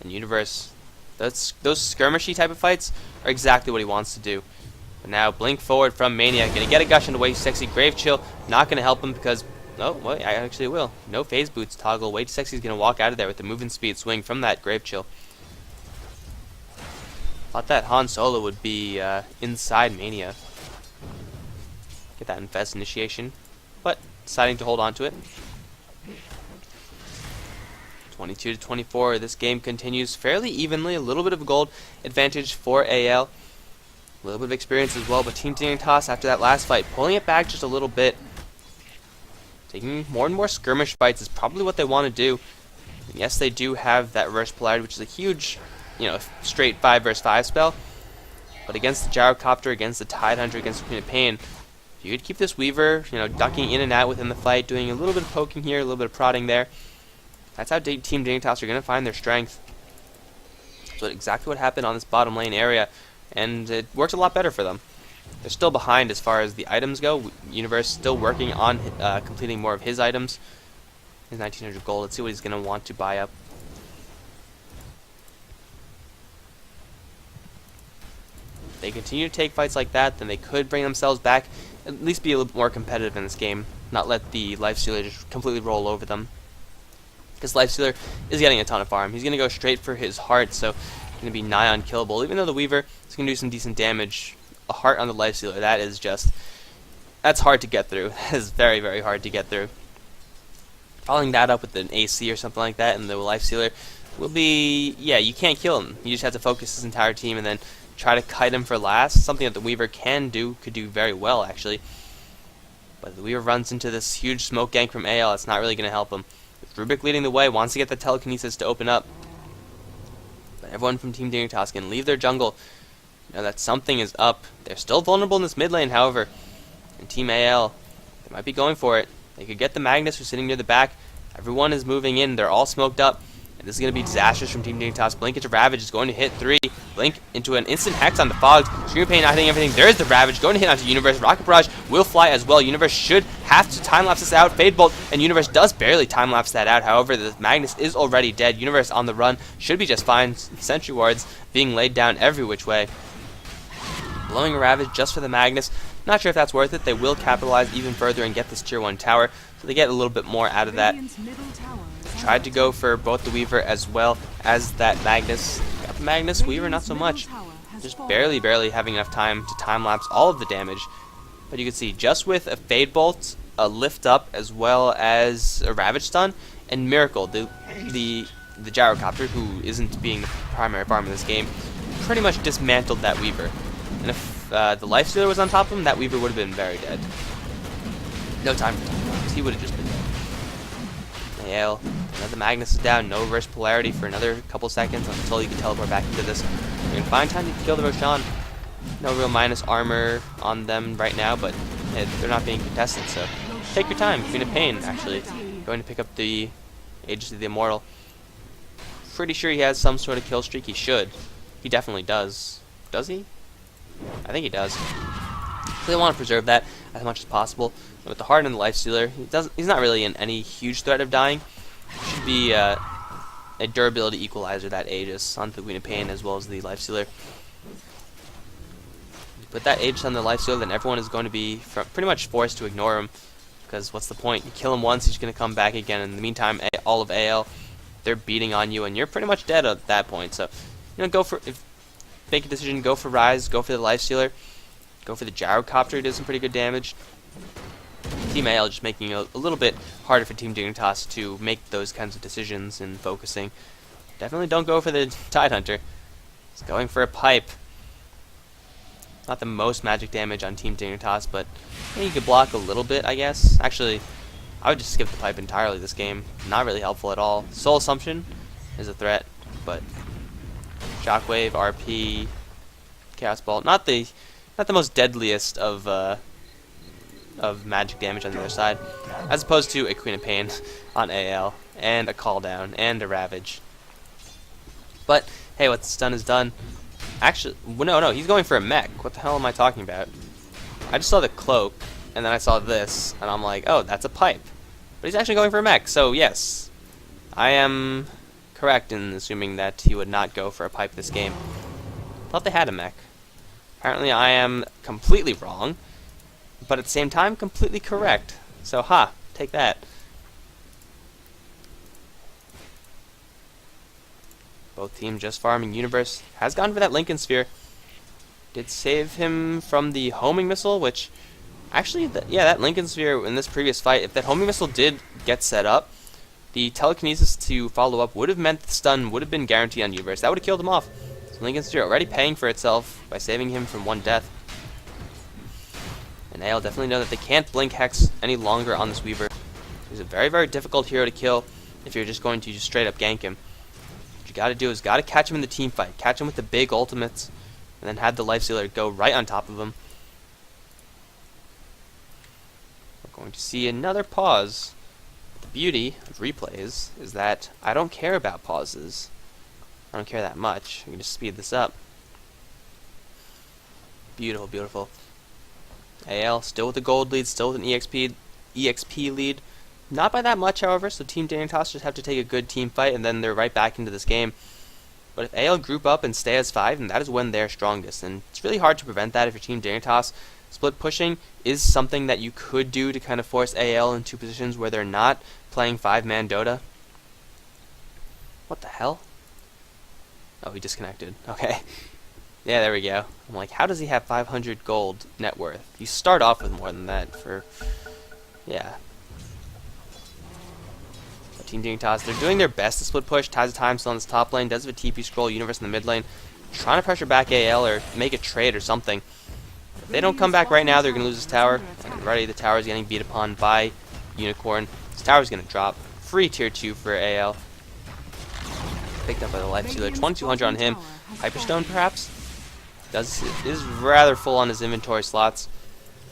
And Universe, those skirmishy type of fights are exactly what he wants to do. But now Blink forward from Mania, gonna get a gush into Way Too Sexy. Grave Chill not gonna help him because Oh, well, I actually will. No phase boots toggle. Way Too Sexy is going to walk out of there with the movement speed swing from that Grave Chill. Thought that Han Solo would be inside Mania. Get that Infest initiation. But deciding to hold on to it. 22 to 24. This game continues fairly evenly. A little bit of a gold advantage for AL. A little bit of experience as well, but Team Dignitas after that last fight, pulling it back just a little bit. Taking more and more skirmish fights is probably what they want to do. And yes, they do have that reverse polarity, which is a huge, straight 5 versus 5 spell. But against the Gyrocopter, against the Tidehunter, against the Queen of Pain, if you could keep this Weaver, ducking in and out within the fight, doing a little bit of poking here, a little bit of prodding there, that's how Team Dignitas are going to find their strength. So exactly what happened on this bottom lane area, and it worked a lot better for them. They're still behind as far as the items go. Universe still working on completing more of his items. His 1900 gold. Let's see what he's going to want to buy up. If they continue to take fights like that, then they could bring themselves back, at least be a little bit more competitive in this game. Not let the Lifestealer just completely roll over them. Because Lifestealer is getting a ton of farm. He's going to go straight for his heart, so going to be nigh unkillable. Even though the Weaver is going to do some decent damage, a heart on the Lifestealer, that's hard to get through. That is very, very hard to get through. Following that up with an AC or something like that, and the Lifestealer will be, you can't kill him. You just have to focus his entire team and then try to kite him for last. Something that the Weaver could do very well, actually. But the Weaver runs into this huge smoke gank from AL. It's not really going to help him. With Rubik leading the way, wants to get the telekinesis to open up. But everyone from Team Dignitas can leave their jungle. That something is up. They're still vulnerable in this mid lane, however. And Team AL, they might be going for it. They could get the Magnus who's sitting near the back. Everyone is moving in. They're all smoked up. And this is going to be disastrous from Team Dignitas. Blink into Ravage is going to hit 3. Blink into an instant Hex on the Fogs. Scream of Pain not hitting everything. There's the Ravage going to hit onto Universe. Rocket Barrage will fly as well. Universe should have to time-lapse this out. Fade Bolt, and Universe does barely time-lapse that out. However, the Magnus is already dead. Universe on the run should be just fine. Sentry Wards being laid down every which way. Blowing a Ravage just for the Magnus. Not sure if that's worth it. They will capitalize even further and get this tier 1 tower, so they get a little bit more out of that. Tried to go for both the Weaver as well as that Magnus. Got the Magnus, Weaver not so much. Just barely having enough time to time-lapse all of the damage. But you can see, just with a Fade Bolt, a Lift Up, as well as a Ravage Stun, and Miracle, the Gyrocopter, who isn't being the primary farm in this game, pretty much dismantled that Weaver. And if the Lifestealer was on top of him, that Weaver would have been very dead. No time for time. He would have just been dead. AL, the Magnus is down, no reverse polarity for another couple seconds until you can teleport back into this. You can find time to kill the Roshan. No real minus armor on them right now, but they're not being contested, so take your time. Queen of Pain, actually, going to pick up the Aegis of the Immortal. Pretty sure he has some sort of kill streak. He should. He definitely does. Does he? I think he does. So they want to preserve that as much as possible. With the Heart and the Lifestealer, he's not really in any huge threat of dying. Should be a durability equalizer, that Aegis, onto the Queen of Pain as well as the Lifestealer. Put that Aegis on the Lifestealer, then everyone is going to be pretty much forced to ignore him. Because what's the point? You kill him once, he's going to come back again. In the meantime, all of AL, they're beating on you, and you're pretty much dead at that point. So, make a decision, go for Rise, go for the Lifestealer, go for the Gyrocopter, does some pretty good damage. Team AL just making it a little bit harder for Team Dignitas to make those kinds of decisions and focusing. Definitely don't go for the Tidehunter. It's going for a pipe. Not the most magic damage on Team Dignitas, but you could block a little bit, I guess. Actually, I would just skip the pipe entirely this game. Not really helpful at all. Soul Assumption is a threat, but Shockwave, RP, Chaos Ball, not the most deadliest of magic damage on the other side, as opposed to a Queen of Pain on AL, and a Call Down, and a Ravage. But, hey, what's done is done. Actually, no, he's going for a mech. What the hell am I talking about? I just saw the cloak, and then I saw this, and I'm like, oh, that's a pipe. But he's actually going for a mech, so yes. I am correct in assuming that he would not go for a pipe this game. Thought they had a mech. Apparently I am completely wrong, but at the same time, completely correct. So, take that. Both teams just farming. Universe has gone for that Lincoln Sphere. Did save him from the homing missile, which actually, yeah, that Lincoln Sphere in this previous fight, if that homing missile did get set up, the telekinesis to follow up would have meant the stun would have been guaranteed on Universe. That would have killed him off. So Lincoln Sphere already paying for itself by saving him from one death. And AL definitely know that they can't blink Hex any longer on this Weaver. He's a very, very difficult hero to kill if you're just going to just straight up gank him. What you gotta do is gotta catch him in the team fight. Catch him with the big ultimates, and then have the Life Stealer go right on top of him. We're going to see another pause. The beauty of replays is that I don't care about pauses. I don't care that much. I can just speed this up. Beautiful, beautiful. AL still with the gold lead, still with an EXP lead. Not by that much, however, so Team Dignitas just have to take a good team fight, and then they're right back into this game. But if AL group up and stay as 5, then that is when they're strongest, and it's really hard to prevent that if you're Team Dignitas. Split pushing is something that you could do to kind of force AL into positions where they're not playing 5-man Dota. What the hell? Oh, he disconnected. Okay. Yeah, there we go. I'm like, how does he have 500 gold net worth? You start off with more than that for... Yeah. But Team Dignitas, they're doing their best to split push. Ties of Time still on this top lane. Does have a TP scroll. Universe in the mid lane. Trying to pressure back AL or make a trade or something. If they don't come back right now, they're going to lose this tower. And already the tower is getting beat upon by Unicorn. This tower is going to drop. Free tier 2 for AL. Picked up by the Life Stealer. 2200 on him. Hyperstone perhaps? Is rather full on his inventory slots.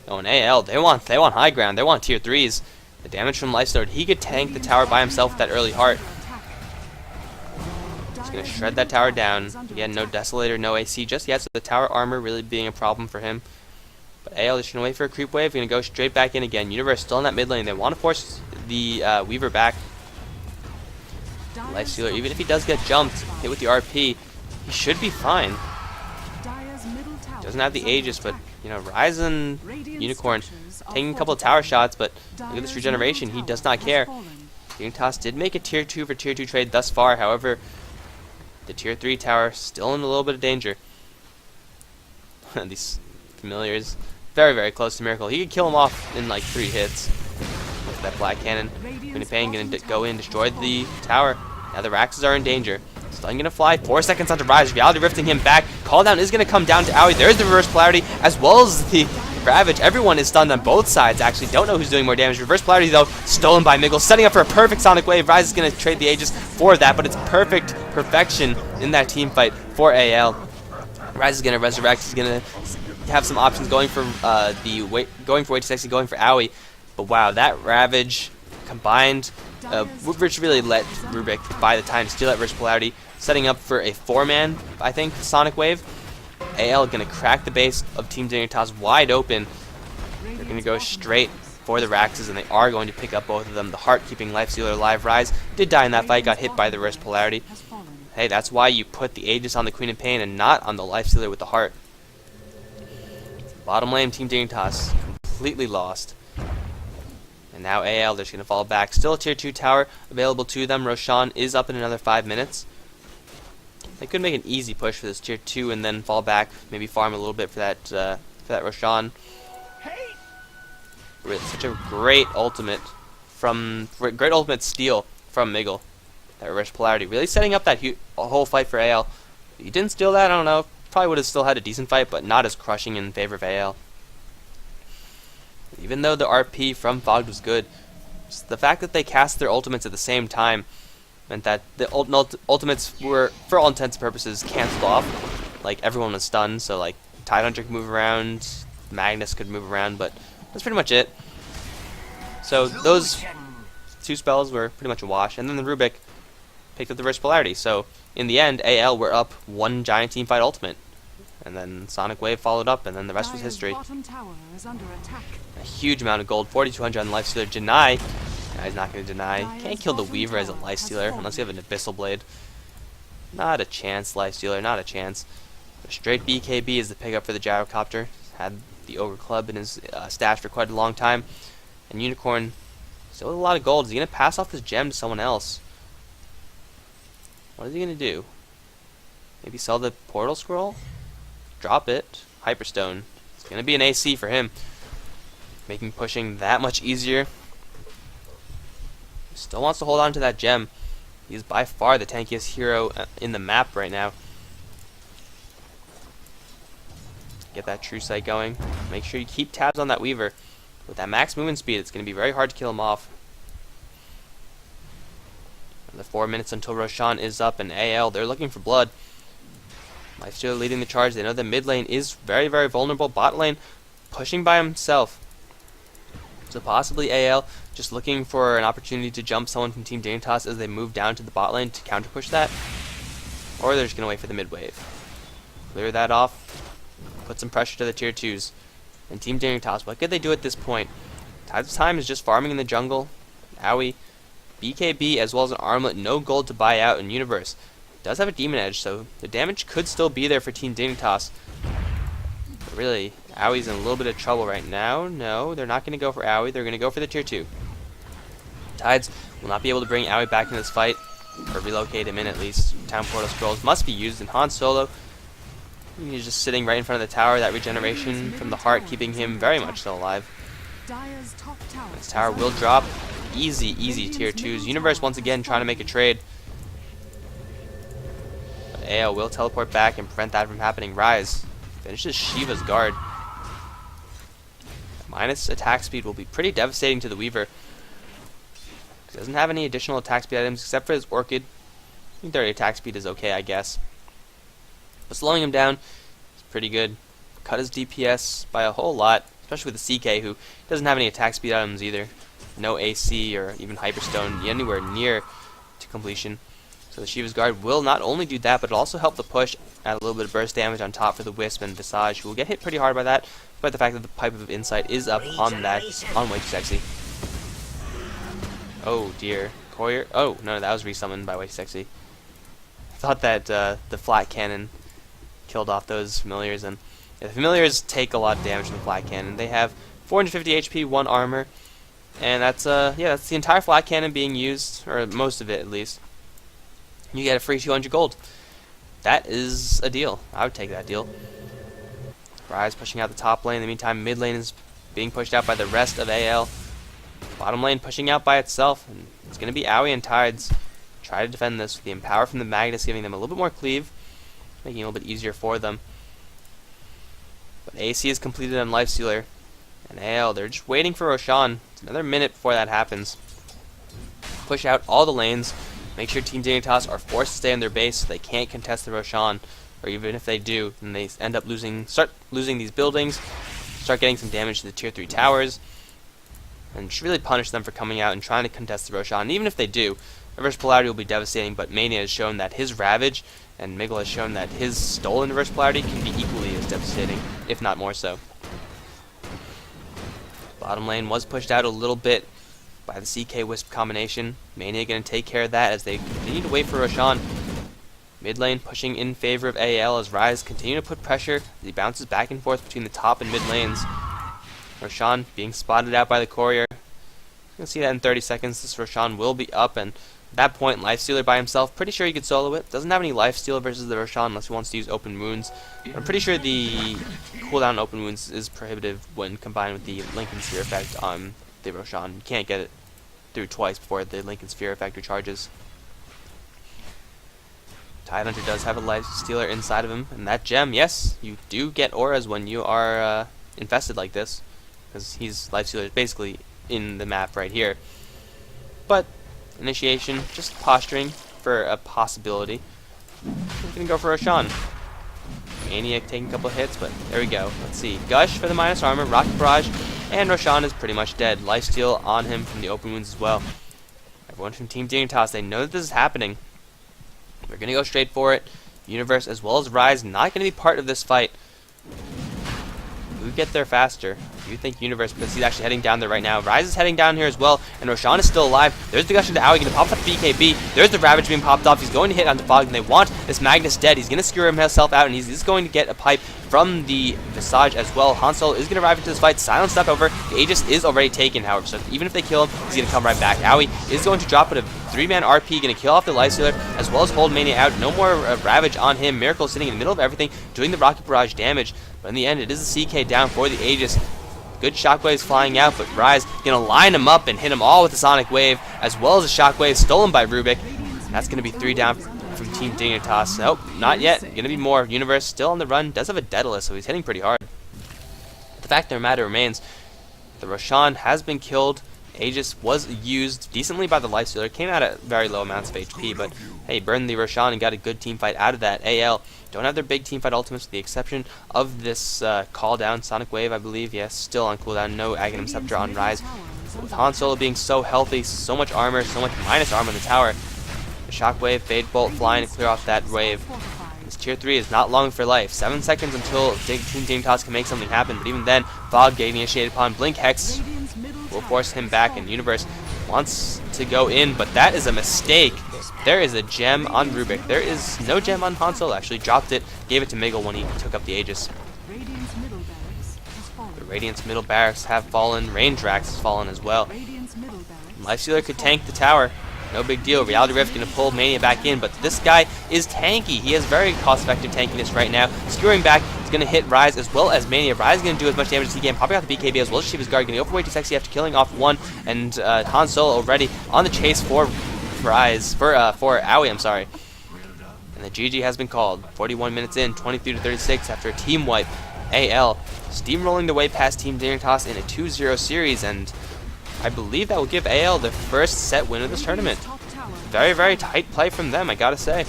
Oh, and AL, they want high ground. They want tier 3s. The damage from Life Stealer, he could tank the tower by himself with that early heart. He's going to shred that tower down. Again, no Desolator, no AC just yet, so the tower armor really being a problem for him. But AL is going to wait for a creep wave. Going to go straight back in again. Universe still in that mid lane. They want to force the Weaver back. Life Stealer, even if he does get jumped, hit with the RP, he should be fine. Doesn't have the Aegis, but you know, Rise and Unicorn taking a couple of tower shots, but look at this regeneration, he does not care. Dignitas did make a tier 2 for tier 2 trade thus far, however, the tier 3 tower still in a little bit of danger. These familiars, very, very close to Miracle. He could kill him off in like 3 hits with that Black Cannon. Winnipeg going to go in, destroy the tower. Now the Raxes are in danger. Stun going to fly, 4 seconds onto Rise, Reality rifting him back. Call down is going to come down to Owie. There's the reverse polarity as well as the Ravage. Everyone is stunned on both sides, actually. Don't know who's doing more damage. Reverse polarity, though, stolen by Miggle. Setting up for a perfect Sonic Wave. Rise is going to trade the Aegis for that, but it's perfection in that team fight for AL. Rise is going to resurrect. He's going to have some options going for going for Way Too Sexy, going for Owie. But wow, that Ravage combined, which really let Rubik buy the time to steal that reverse polarity. Setting up for a 4-man, I think, Sonic Wave. AL going to crack the base of Team Dignitas wide open. They're going to go straight for the Raxes, and they are going to pick up both of them. The Heart keeping Life Stealer alive. Rise did die in that fight, got hit by the reverse polarity. Hey, that's why you put the Aegis on the Queen of Pain and not on the Life Stealer with the Heart. Bottom lane, Team Dignitas completely lost. And now AL, they're just going to fall back. Still a tier 2 tower available to them. Roshan is up in another 5 minutes. They could make an easy push for this tier 2 and then fall back, maybe farm a little bit for that Roshan. With such a great ultimate steal from Miggle. That reverse polarity really setting up that whole fight for AL. If he didn't steal that, I don't know. Probably would have still had a decent fight, but not as crushing in favor of AL. Even though the RP from Fogged was good, just the fact that they cast their ultimates at the same time meant that the ultimates were, for all intents and purposes, cancelled off. Like, everyone was stunned, so like Tidehunter could move around, Magnus could move around, but that's pretty much it. So those 2 spells were pretty much a wash, and then the Rubik picked up the reverse polarity. So in the end, AL were up 1 giant team fight ultimate, and then Sonic Wave followed up, and then the rest was history. A huge amount of gold, 4,200 on the Life Stealer. Janai, he's not going to deny. Can't kill the Weaver as a Life Stealer unless you have an Abyssal Blade. Not a chance, Life Stealer, not a chance. A straight BKB is the pickup for the Gyrocopter. Had the Ogre Club in his stash for quite a long time. And Unicorn Still with a lot of gold. Is he going to pass off his gem to someone else? What is he going to do? Maybe sell the portal scroll? Drop it. Hyperstone. It's going to be an AC for him. Making pushing that much easier. Still wants to hold on to that gem. He's by far the tankiest hero in the map right now. Get that true sight going. Make sure you keep tabs on that Weaver. With that max movement speed, it's going to be very hard to kill him off. Another 4 minutes until Roshan is up, and AL, they're looking for blood. Lifestealer leading the charge. They know the mid lane is very, very vulnerable. Bot lane pushing by himself. So possibly AL just looking for an opportunity to jump someone from Team Dignitas as they move down to the bot lane to counter push that. Or they're just going to wait for the mid wave. Clear that off. Put some pressure to the tier 2s. And Team Dignitas, what could they do at this point? Tides of Time is just farming in the jungle. Owie. BKB as well as an armlet. No gold to buy out in Universe. Does have a demon edge, so the damage could still be there for Team Dignitas. But really, Owie's in a little bit of trouble right now. No, they're not going to go for Owie. They're going to go for the tier 2. Tides will not be able to bring Owie back in this fight, or relocate him in at least. Town Portal Scrolls must be used, and Han Solo, he's just sitting right in front of the tower. That regeneration from the heart keeping him very much still alive. This tower will drop. Easy, easy tier 2s. Universe once again trying to make a trade. But AO will teleport back and prevent that from happening. Rise finishes Shiva's guard. Minus attack speed will be pretty devastating to the Weaver. He doesn't have any additional attack speed items except for his Orchid. I think 30 attack speed is okay, I guess. But slowing him down is pretty good. Cut his DPS by a whole lot, especially with the CK, who doesn't have any attack speed items either. No AC or even Hyperstone anywhere near to completion. So the Shiva's Guard will not only do that, but it'll also help the push, add a little bit of burst damage on top for the Wisp and Visage, who will get hit pretty hard by that, but the fact that the Pipe of Insight is up on that, on Way Too Sexy. Oh dear. Courier? Oh, no, that was resummoned by Way Too Sexy. I thought that the flat cannon killed off those familiars, and the familiars take a lot of damage from the flat cannon. They have 450 HP, 1 armor, and that's that's the entire flat cannon being used, or most of it at least. You get a free 200 gold. That is a deal. I would take that deal. Rise pushing out the top lane. In the meantime, mid lane is being pushed out by the rest of AL. Bottom lane pushing out by itself, and it's going to be Owie and Tides. Try to defend this with the Empower from the Magnus, giving them a little bit more cleave, making it a little bit easier for them. But AC is completed on Lifestealer, and AL, they're just waiting for Roshan. It's another minute before that happens. Push out all the lanes. Make sure Team Dignitas are forced to stay on their base so they can't contest the Roshan, or even if they do, then they end up start losing these buildings, start getting some damage to the tier 3 towers, and just really punish them for coming out and trying to contest the Roshan. And even if they do, Reverse Polarity will be devastating, but Mania has shown that his Ravage, and Miggle has shown that his stolen Reverse Polarity can be equally as devastating, if not more so. Bottom lane was pushed out a little bit by the CK Wisp combination. Mania going to take care of that as they continue to wait for Roshan. Mid lane pushing in favor of AL as Rise continue to put pressure as he bounces back and forth between the top and mid lanes. Roshan being spotted out by the Courier. You'll see that in 30 seconds. This Roshan will be up, and at that point, Lifestealer by himself, pretty sure he could solo it. Doesn't have any Lifesteal versus the Roshan unless he wants to use Open Wounds. I'm pretty sure the cooldown on Open Wounds is prohibitive when combined with the Lincoln Sphere effect on the Roshan. You can't get it through twice before the Lincoln Sphere effect recharges. Tidehunter does have a Lifestealer inside of him, and that gem, yes, you do get auras when you are infested like this, because he's Lifestealer is basically in the map right here. But initiation, just posturing for a possibility. We're gonna go for Roshan. Maniac taking a couple hits, but there we go. Let's see. Gush for the minus armor, Rocket Barrage, and Roshan is pretty much dead. Lifesteal on him from the Open Wounds as well. Everyone from Team Dignitas, they know that this is happening. They're gonna go straight for it. Universe as well as Rise not gonna be part of this fight. Who get there faster? You think Universe, because he's actually heading down there right now. Rise is heading down here as well, and Roshan is still alive. There's the Gush into Owie, gonna pop up the BKB. There's the Ravage being popped off. He's going to hit on the Fog, and they want this Magnus dead. He's going to screw himself out, and he's just going to get a pipe from the Visage as well. Han Solo is going to arrive into this fight. Silence stuff over. The Aegis is already taken, however, so even if they kill him, he's going to come right back. Aoi is going to drop it a 3-man RP, going to kill off the Lifestealer, as well as hold Mania out. No more Ravage on him. Miracle sitting in the middle of everything, doing the Rocket Barrage damage. But in the end, it is a CK down for the Aegis. Good shockwaves flying out, but Rise going to line him up and hit him all with the Sonic Wave, as well as a shockwave stolen by Rubik. That's going to be 3 down from Team Dignitas. Nope, not yet. Going to be more. Universe still on the run. Does have a Daedalus, so he's hitting pretty hard. The fact of the matter remains, the Roshan has been killed. Aegis was used decently by the Lifestealer. Came out at very low amounts of HP, but hey, burned the Roshan and got a good team fight out of that. AL don't have their big team fight ultimates with the exception of this call down Sonic Wave, I believe. Yes, still on cooldown. No Aghanim Scepter on Rise. But with Han Solo being so healthy, so much armor, so much minus armor in the tower, the Shockwave, Fade Bolt flying to clear off that wave. This tier 3 is not long for life. 7 seconds until Team Dignitas can make something happen, but even then, Fog getting initiated upon. Blink Hex will force him back, and Universe wants to go in, but that is a mistake. There is a gem on Rubik. There is no gem on Han Solo. Actually dropped it, gave it to Miggle when he took up the Aegis. The Radiant's middle barracks have fallen. Range Racks has fallen as well. Lifestealer could tank the tower. No big deal. Reality Rift going to pull Mania back in, but this guy is tanky. He has very cost-effective tankiness right now. Skewering back, he's going to hit Rise as well as Mania. Rise is going to do as much damage as he can. Popping out the BKB as well as Shiva's Guard. Going to go for way too sexy after killing off one, and Han Solo already on the chase for Rise, for Aoi, I'm sorry. And the GG has been called. 41 minutes in, 23-36 after a team wipe. AL steamrolling the way past Team Dignitas in a 2-0 series, and I believe that will give AL the first set win of this tournament. Very, very tight play from them, I gotta say.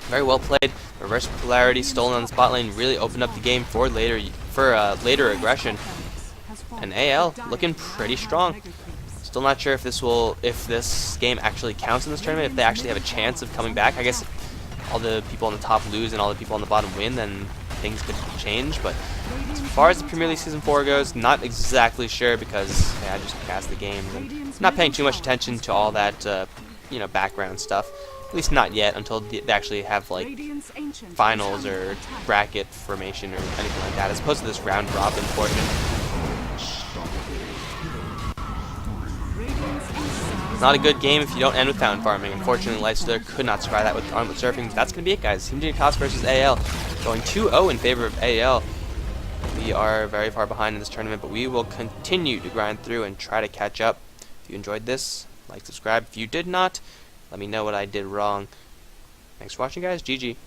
Very well played. Reverse polarity stolen on the spot lane really opened up the game for later aggression. And AL looking pretty strong. Still not sure if this game actually counts in this tournament, if they actually have a chance of coming back. I guess if all the people on the top lose and all the people on the bottom win, then things could change, but as far as the Premier League Season 4 goes, not exactly sure because I just cast the games and not paying too much attention to all that, background stuff. At least not yet, until they actually have, like, finals or bracket formation or anything like that, as opposed to this round robin portion. It's not a good game if you don't end with Fountain Farming. Unfortunately, Lifestealer could not survive that with Armlet Surfing. That's going to be it, guys. Team Dignitas versus AL. Going 2-0 in favor of AL. We are very far behind in this tournament, but we will continue to grind through and try to catch up. If you enjoyed this, like, subscribe. If you did not, let me know what I did wrong. Thanks for watching, guys. GG.